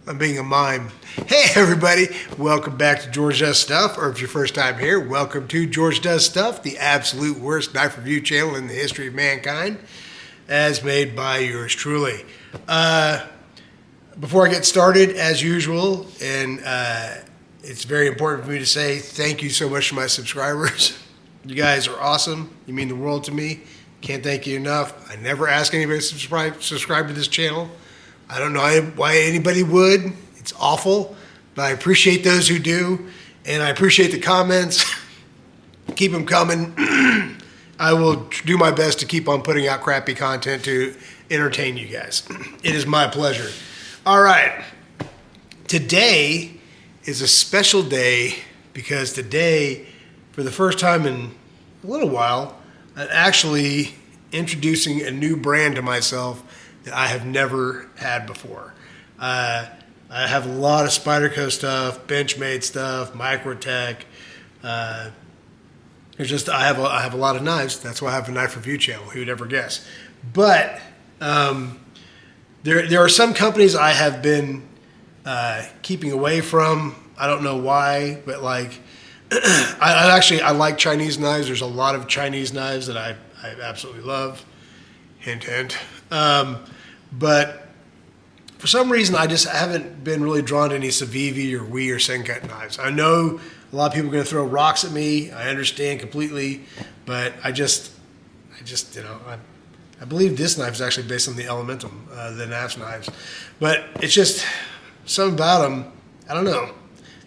I'm being a mime. Hey everybody, welcome back to George Does Stuff, or if it's your first time here, welcome to George Does Stuff, the absolute worst knife review channel in the history of mankind, as made by yours truly. Before I get started, as usual, and it's very important for me to say thank you so much to my subscribers. You guys are awesome. You mean the world to me. Can't thank you enough. I never ask anybody to subscribe to this channel. I don't know why anybody would. It's awful, but I appreciate those who do, and I appreciate the comments. Keep them coming. I will do my best to keep on putting out crappy content to entertain you guys. It is my pleasure. All right. Today is a special day because today, for the first time in a little while, I'm actually introducing a new brand to myself that I have never had before. I have a lot of Spyderco stuff, Benchmade stuff, Microtech. It's just I have a lot of knives. That's why I have a knife review channel. Who would ever guess? But there are some companies I have been keeping away from. I don't know why, but like I like Chinese knives. There's a lot of Chinese knives that I absolutely love. Hint, hint. But for some reason, I just haven't been really drawn to any Civivi or Wii or Sencut knives. I know a lot of people are going to throw rocks at me. I understand completely, but I just, you know, I believe this knife is actually based on the Elementum, the Naf's knives. But it's just something about them. I don't know.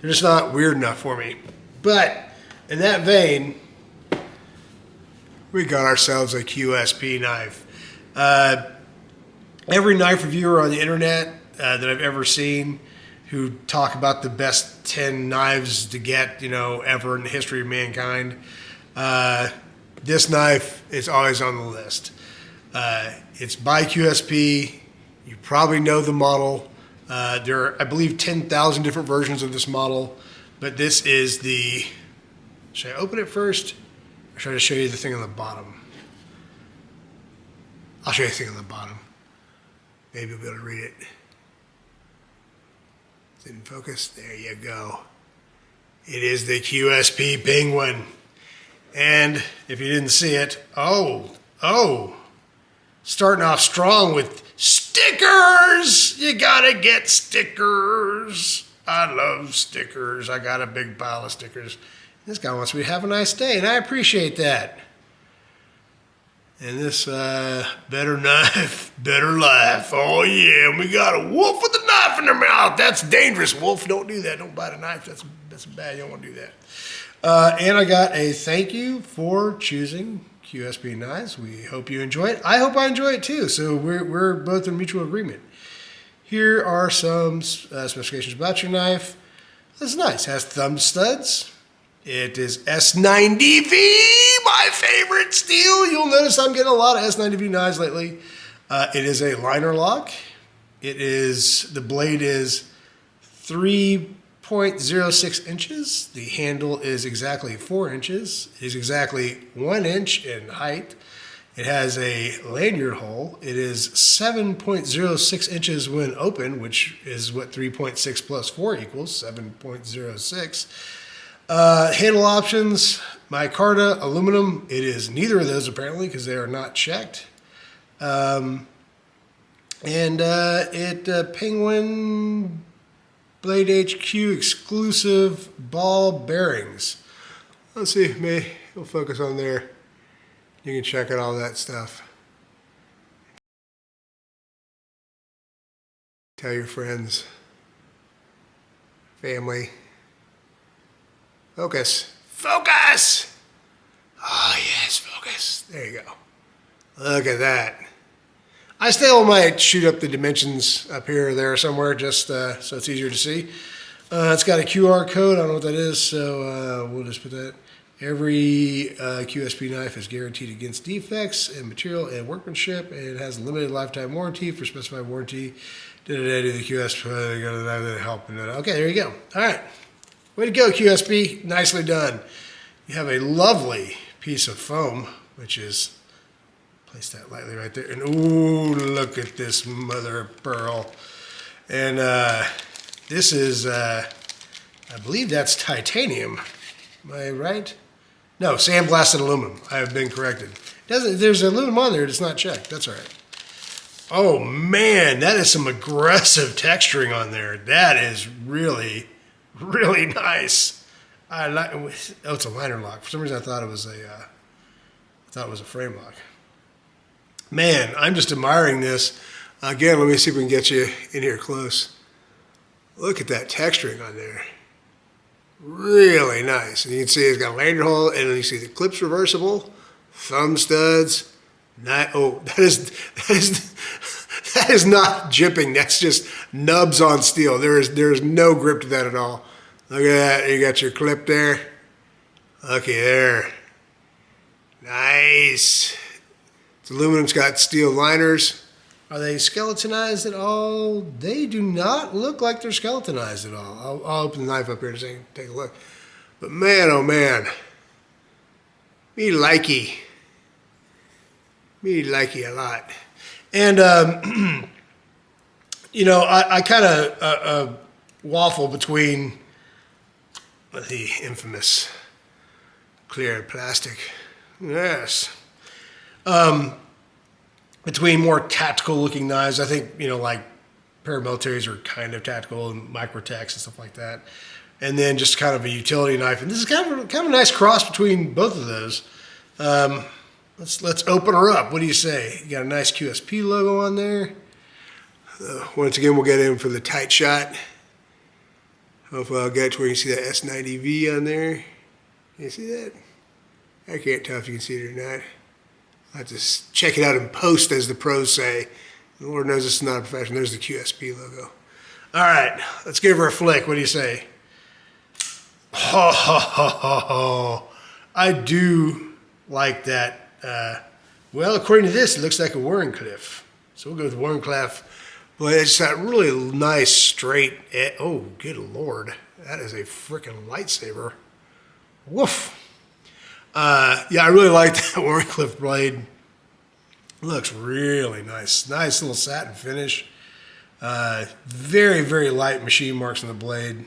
They're just not weird enough for me. But in that vein, we got ourselves a QSP knife. Every knife reviewer on the internet that I've ever seen who talk about the best 10 knives to get, you know, ever in the history of mankind, this knife is always on the list. It's by QSP. You probably know the model. There are, I believe, 10,000 different versions of this model, but this is the, should I open it first? Or should I show you the thing on the bottom? I'll show you the thing on the bottom. Maybe you'll be able to read it. Is it in focus? There you go. It is the QSP Penguin. And if you didn't see it, starting off strong with stickers. You gotta get stickers. I love stickers. I got a big pile of stickers. This guy wants me to have a nice day, and I appreciate that. And this better knife, better life. Oh yeah, and we got a wolf with a knife in their mouth. That's dangerous. Wolf, don't do that. Don't bite a knife. That's bad. You don't want to do that. And I got a thank you for choosing QSP knives. We hope you enjoy it. I hope I enjoy it too. So we're both in mutual agreement. Here are some specifications about your knife. This is nice. It has thumb studs. It is S90V, my favorite steel. You'll notice I'm getting a lot of S90V knives lately. It is a liner lock. The blade is 3.06 inches. The handle is exactly 4 inches. It is exactly 1 inch in height. It has a lanyard hole. It is 7.06 inches when open, which is what 3.6 plus 4 equals, 7.06. Handle options, micarta, aluminum. It is neither of those apparently because they are not checked. Penguin BladeHQ exclusive ball bearings. Let's see, maybe we'll focus on there. You can check out all that stuff. Tell your friends, family. Focus. Focus! Oh, yes, focus. There you go. Look at that. I still might shoot up the dimensions up here or there somewhere just so it's easier to see. It's got a QR code. I don't know what that is, so we'll just put that. Every QSP knife is guaranteed against defects in material and workmanship. It has a limited lifetime warranty for specified warranty. Do the QSP help. Okay, there you go. All right. Way to go, QSP. Nicely done. You have a lovely piece of foam, which is, place that lightly right there. And ooh, look at this mother of pearl. And This is, I believe that's titanium. Am I right? No, sandblasted aluminum. I have been corrected. There's aluminum on there, it's not checked. That's all right. Oh man, that is some aggressive texturing on there. That is really, really nice. I like. Oh, it's a liner lock. For some reason, I thought it was a frame lock. Man, I'm just admiring this. Again, let me see if we can get you in here close. Look at that texturing on there. Really nice. And you can see it's got a lanyard hole, and then you see the clips reversible, thumb studs. Oh, that is not jipping. That's just nubs on steel. There's no grip to that at all. Look at that. You got your clip there. Okay, there. Nice. It's aluminum. It's got steel liners. Are they skeletonized at all? They do not look like they're skeletonized at all. I'll open the knife up here to take a look. But man, oh man. Me likey. Me likey a lot. And, you know, I kind of waffle between the infamous clear plastic. Yes. Between more tactical looking knives, I think, you know, like paramilitaries are kind of tactical and microtechs and stuff like that. And then just kind of a utility knife. And this is kind of a nice cross between both of those. Let's open her up. What do you say? You got a nice QSP logo on there. Once again, we'll get in for the tight shot. Hopefully I'll get to where you can see that S90V on there. Can you see that? I can't tell if you can see it or not. I'll have to check it out in post, as the pros say. The Lord knows this is not a professional. There's the QSP logo. All right, let's give her a flick. What do you say? Ho, ho, ho, ho, ho. I do like that. Well, according to this, it looks like a Warncliffe. So we'll go with Warncliffe. But it's that really nice straight edge. Oh, good Lord. That is a freaking lightsaber. Woof. Yeah, I really like that Warncliffe blade. It looks really nice. Nice little satin finish. Very, very light machine marks on the blade.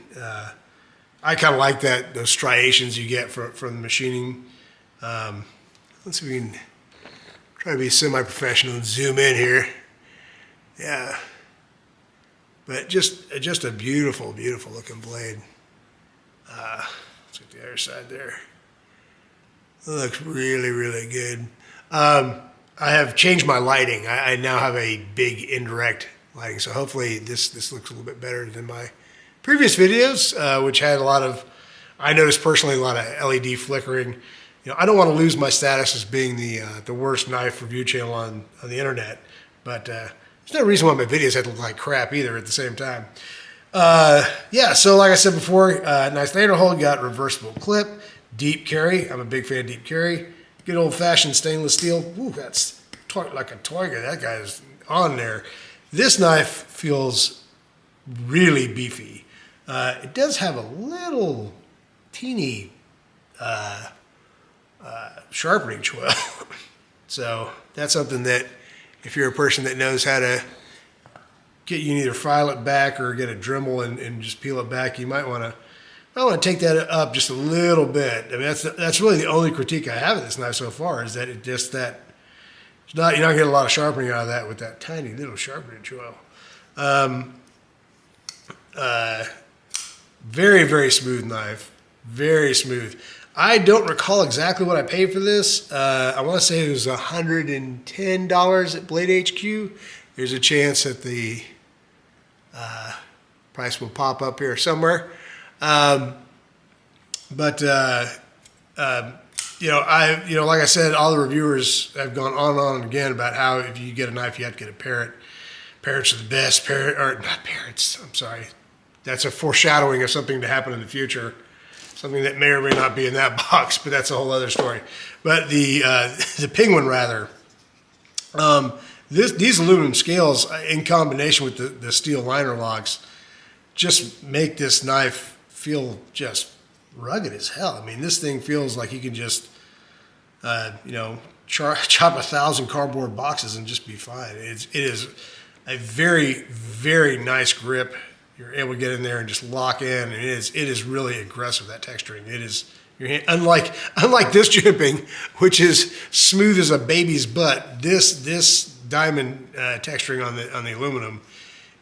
I kind of like those striations you get from the machining. Let's see if we can try to be semi-professional and zoom in here. Yeah. But just a beautiful, beautiful looking blade. Let's get the other side there. It looks really, really good. I have changed my lighting. I now have a big indirect lighting, so hopefully this looks a little bit better than my previous videos, which had a lot of, I noticed personally, a lot of LED flickering. You know, I don't want to lose my status as being the worst knife review channel on the internet, but there's no reason why my videos had to look like crap either at the same time. Yeah, so like I said before, nice lanyard hole, got reversible clip, deep carry. I'm a big fan of deep carry. Good old-fashioned stainless steel. Ooh, that's like a Toyga. That guy is on there. This knife feels really beefy. It does have a little teeny sharpening choil. So that's something that if you're a person that knows how to you can either file it back or get a Dremel and just peel it back, you might want to take that up just a little bit. I mean, that's really the only critique I have of this knife so far, is that you're not getting a lot of sharpening out of that with that tiny little sharpening choil. Very, very smooth knife. Very smooth. I don't recall exactly what I paid for this. I want to say it was $110 at BladeHQ. There's a chance that the price will pop up here somewhere. Like I said, all the reviewers have gone on and on again about how if you get a knife, you have to get a parrot. Parrots are the best. Not parrots. I'm sorry. That's a foreshadowing of something to happen in the future. Something that may or may not be in that box, but that's a whole other story. But the Penguin, rather, these aluminum scales in combination with the steel liner locks just make this knife feel just rugged as hell. I mean, this thing feels like you can just, chop 1,000 cardboard boxes and just be fine. It is a very, very nice grip. you're able to get in there and just lock in. And it is really aggressive, that texturing. It is your hand, unlike this jimping, which is smooth as a baby's butt. This diamond texturing on the aluminum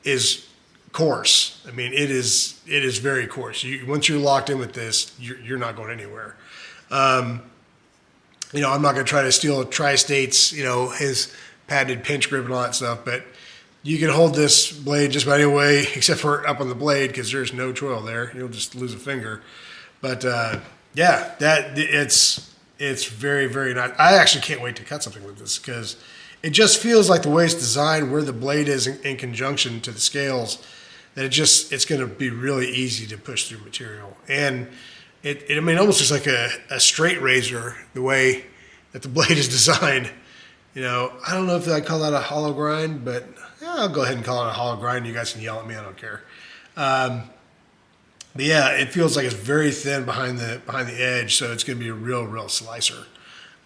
is coarse. I mean, it is very coarse. Once you're locked in with this, you're not going anywhere. You know, I'm not going to try to steal Tri-State's, you know, his patented pinch grip and all that stuff, but you can hold this blade just about any way except for up on the blade, because there's no choil there. You'll just lose a finger. But yeah, it's very, very nice. I actually can't wait to cut something with this, because it just feels like the way it's designed, where the blade is in conjunction to the scales, that it's going to be really easy to push through material. And I mean, almost looks like a straight razor, the way that the blade is designed. You know, I don't know if I call that a hollow grind, but yeah, I'll go ahead and call it a hollow grind. You guys can yell at me, I don't care. But yeah, it feels like it's very thin behind the edge, so it's going to be a real slicer.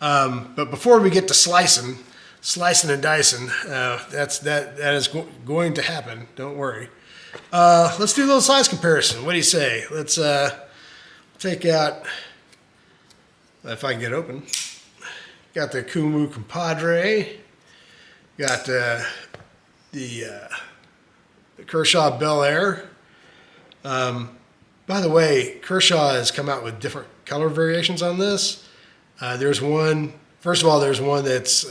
But before we get to slicing and dicing, that is going to happen. Don't worry. Let's do a little size comparison. What do you say? Let's take out, if I can get it open. Got the Kumu Compadre. Got the Kershaw Bel Air. By the way, Kershaw has come out with different color variations on this. There's one, first of all, there's one that's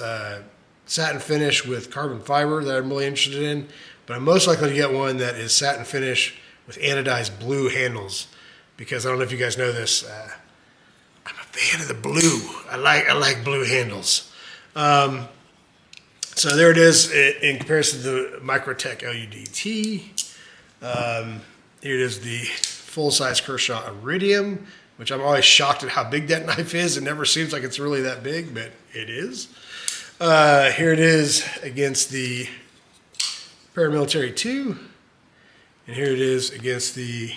satin finish with carbon fiber that I'm really interested in, but I'm most likely to get one that is satin finish with anodized blue handles, because I don't know if you guys know this, I'm a fan of the blue. I like blue handles. So there it is in comparison to the Microtech LUDT. Here it is, the full-size Kershaw Iridium, which I'm always shocked at how big that knife is. It never seems like it's really that big, but it is. Here it is against the Paramilitary 2. And here it is against the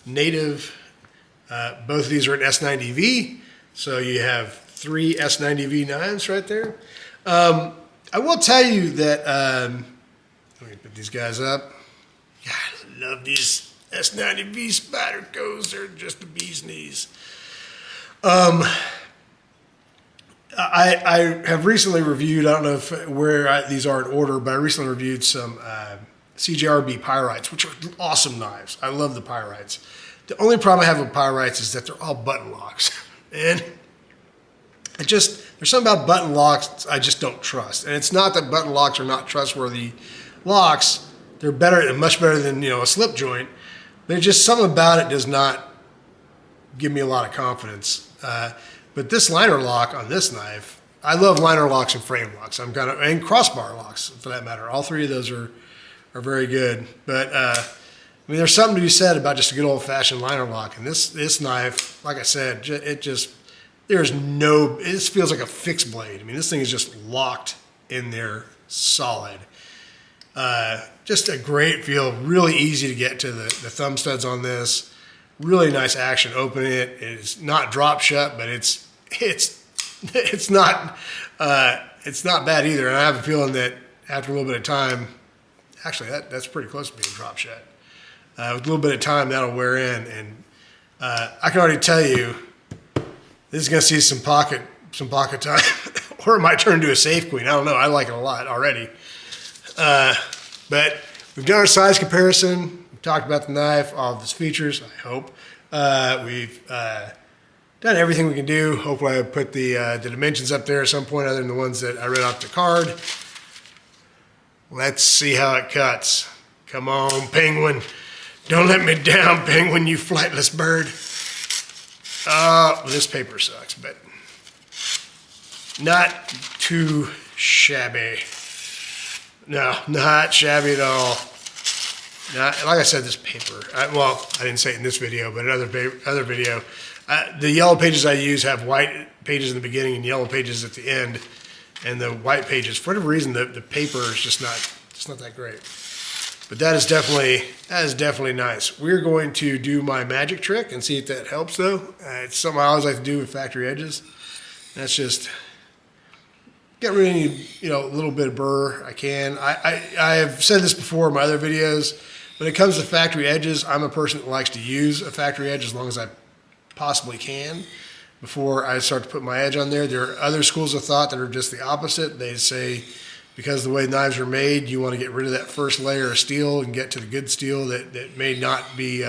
Native. Both of these are an S90V. So you have 3 S90V knives right there. I will tell you that, let me put these guys up. God, I love these S90V Spydercos. They're just the bee's knees. I have recently reviewed, I don't know where these are in order, but I recently reviewed some CJRB Pyrites, which are awesome knives. I love the Pyrites. The only problem I have with Pyrites is that they're all button locks. And there's something about button locks I just don't trust. And it's not that button locks are not trustworthy locks. They're better, much better than, a slip joint. There's just something about it does not give me a lot of confidence. But this liner lock on this knife, I love liner locks and frame locks. And crossbar locks for that matter. All 3 of those are very good. But there's something to be said about just a good old fashioned liner lock. And this knife, like I said, it feels like a fixed blade. I mean, this thing is just locked in there solid. Just a great feel, really easy to get to the thumb studs on this. Really nice action opening it. It's not drop shut, but it's not bad either. And I have a feeling that after a little bit of time, actually that's pretty close to being drop shut. With a little bit of time, that'll wear in, and I can already tell you this is going to see some pocket time, or it might turn into a safe queen. I don't know. I like it a lot already. But we've done our size comparison. We've talked about the knife, all of its features, I hope. We've done everything we can do. Hopefully I put the dimensions up there at some point other than the ones that I read off the card. Let's see how it cuts. Come on, Penguin. Don't let me down, Penguin, you flightless bird. This paper sucks, but not too shabby. No, not shabby at all. Not, like I said, this paper. I didn't say it in this video, but another video. The yellow pages I use have white pages in the beginning and yellow pages at the end. And the white pages, for whatever reason, the paper is just not that great. But that is definitely nice. We're going to do my magic trick and see if that helps, though. It's something I always like to do with factory edges. That's just get rid of any, little bit of burr I can. I have said this before in my other videos, When it comes to factory edges, I'm a person that likes to use a factory edge as long as I possibly can before I start to put my edge on there. There are other schools of thought that are just the opposite. They say because the way knives are made, you want to get rid of that first layer of steel and get to the good steel that may not be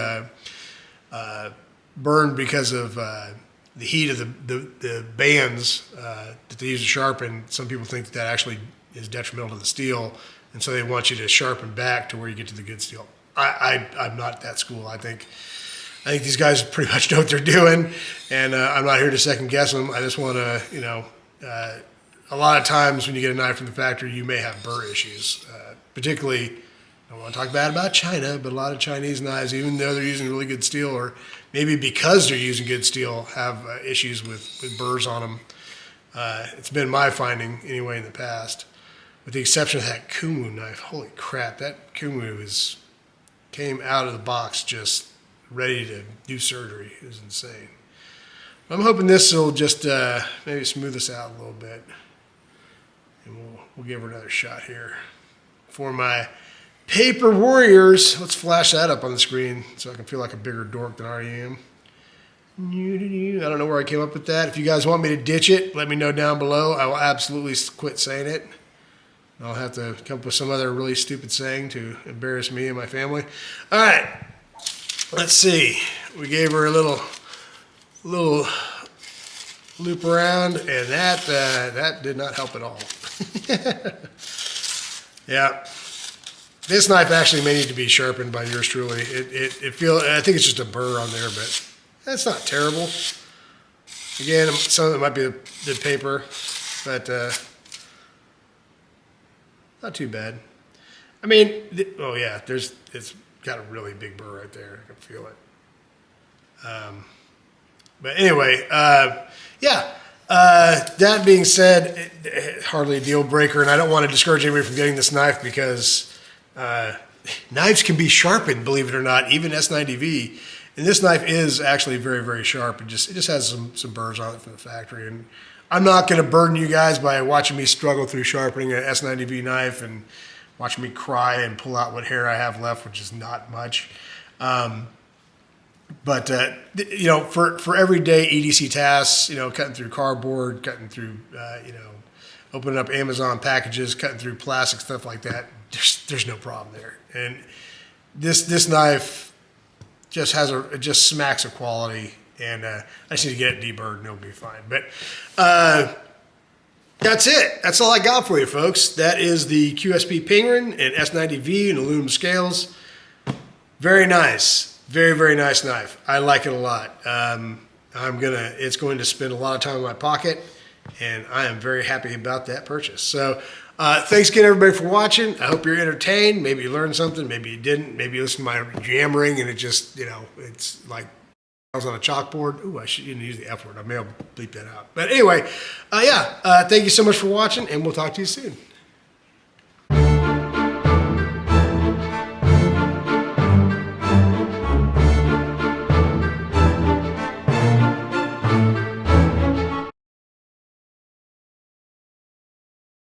burned because of the heat of the bands that they use to sharpen. Some people think that actually is detrimental to the steel, and so they want you to sharpen back to where you get to the good steel. I'm not that school. I think these guys pretty much know what they're doing, and I'm not here to second guess them. I just want to, you know, a lot of times when you get a knife from the factory, you may have burr issues. Particularly, I don't want to talk bad about China, but a lot of Chinese knives, even though they're using really good steel, or maybe because they're using good steel, have issues with burrs on them. It's been my finding anyway in the past, with the exception of that Kumu knife. Holy crap, that Kumu came out of the box just ready to do surgery. It was insane. I'm hoping this will just maybe smooth us out a little bit, and we'll give her another shot here. For my Paper Warriors, let's flash that up on the screen so I can feel like a bigger dork than I already am. I don't know where I came up with that. If you guys want me to ditch it, let me know down below. I will absolutely quit saying it. I'll have to come up with some other really stupid saying to embarrass me and my family. All right, let's see. We gave her a little loop around, and that did not help at all. Yeah, this knife actually may need to be sharpened by yours truly. I think it's just a burr on there, but that's not terrible. Again, some of it might be the paper, but not too bad. I mean, oh yeah, it's got a really big burr right there. I can feel it. But anyway, yeah. That being said, hardly a deal breaker, and I don't want to discourage anybody from getting this knife because knives can be sharpened, believe it or not, even S90V. And this knife is actually very, very sharp. It just has some burrs on it from the factory. And I'm not going to burden you guys by watching me struggle through sharpening an S90V knife and watching me cry and pull out what hair I have left, which is not much. But you know, for everyday EDC tasks, you know, cutting through cardboard, cutting through, you know, opening up Amazon packages, cutting through plastic, stuff like that, there's no problem there. And this knife just smacks of quality, and I just need to get it deburred and it'll be fine. But that's it. That's all I got for you, folks. That is the QSP Penguin and S90V and aluminum scales. Very nice. Very, very nice knife. I like it a lot. It's going to spend a lot of time in my pocket, and I am very happy about that purchase. So thanks again, everybody, for watching. I hope you're entertained. Maybe you learned something. Maybe you didn't. Maybe you listened to my jammering, and it just, you know, it's like I was on a chalkboard. Ooh, I shouldn't use the F word. I may have bleep that out. But anyway, yeah, thank you so much for watching, and we'll talk to you soon.